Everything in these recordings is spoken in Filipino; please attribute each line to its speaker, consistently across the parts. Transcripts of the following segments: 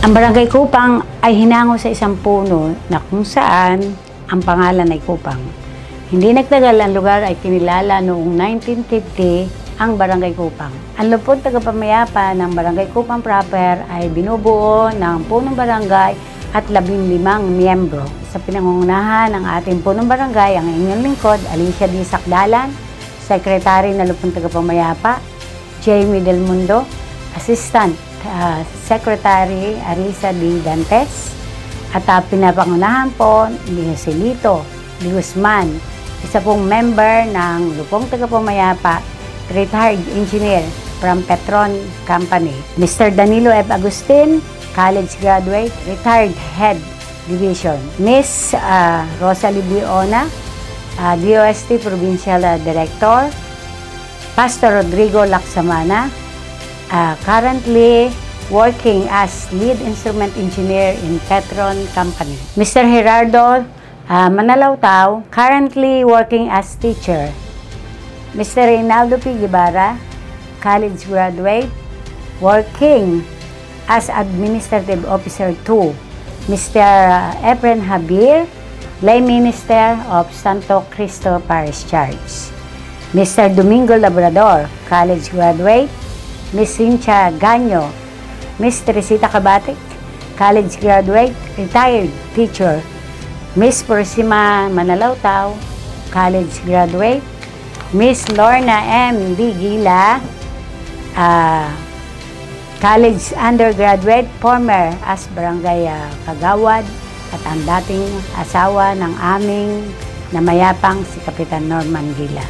Speaker 1: Ang Barangay Kupang ay hinango sa isang puno na kung saan ang pangalan ay Kupang. Hindi nagtagal, ang lugar ay kinilala noong 1950 ang Barangay Kupang. Ang lupon tagapamayapa ng Barangay Kupang proper ay binubuo ng punong barangay at 15 miyembro. Sa pinangungunahan ng ating punong barangay, ang inyong lingkod, Alicia D. Sakdalan, Secretary na lupon tagapamayapa, Jamie Del Mundo, Assistant Secretary Arisa D. Dantes, at pinapangunahan po ni Joselito D. Guzman, isa pong member ng lupong tagapamayapa, retired engineer from Petron Company. Mr. Danilo F. Agustin, college graduate, retired head division. Miss Rosalie Biona, DOST Provincial Director. Pastor Rodrigo Laksamana, currently working as lead instrument engineer in Petron Company. Mr. Gerardo Manalautao, currently working as teacher. Mr. Reynaldo P. Guevara, college graduate, working as Administrative Officer 2. Mr. Efren Javier, lay minister of Santo Cristo Parish Church. Mr. Domingo Labrador, college graduate. Miss Cynthia Ganyo, Miss Teresita Cabatic, college graduate, retired teacher. Miss Porcima Manalautao, college graduate. Miss Lorna M. D. Gila, college undergraduate, former as barangay kagawad at ang dating asawa ng aming namayapang si Kapitan Norman Gila.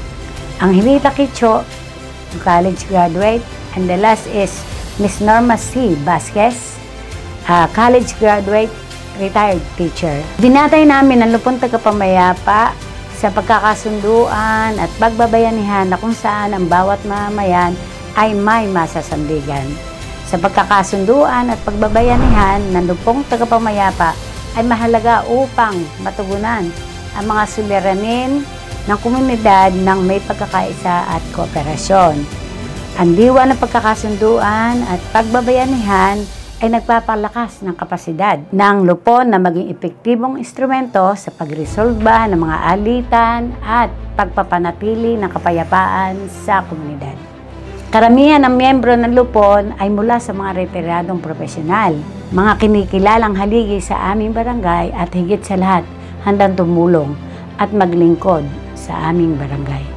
Speaker 1: Ang Hilita Kicho, college graduate, and the last is Miss Norma C. Vasquez, college graduate, retired teacher. Dinatay namin ang lupon tagapamayapa sa pagkakasunduan at pagbabayanihan na kung saan ang bawat mamamayan ay may masasandigan. Sa pagkakasunduan at pagbabayanihan ng lupong tagapamayapa ay mahalaga upang matugunan ang mga suliranin ng komunidad ng may pagkakaisa at kooperasyon. Ang diwa ng pagkakasunduan at pagbabayanihan ay nagpapalakas ng kapasidad ng lupon na maging epektibong instrumento sa pagresolba ng mga alitan at pagpapanatili ng kapayapaan sa komunidad. Karamihan ng miyembro ng lupon ay mula sa mga retiradong profesional, mga kinikilalang haligi sa aming barangay at higit sa lahat handang tumulong at maglingkod sa aming barangay.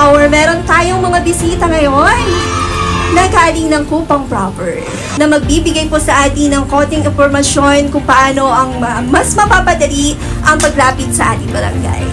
Speaker 2: Power, meron tayong mga bisita ngayon na galing ng Kupang proper na magbibigay po sa atin ng konting impormasyon kung paano ang mas mapapadali ang paglapit sa ating barangay.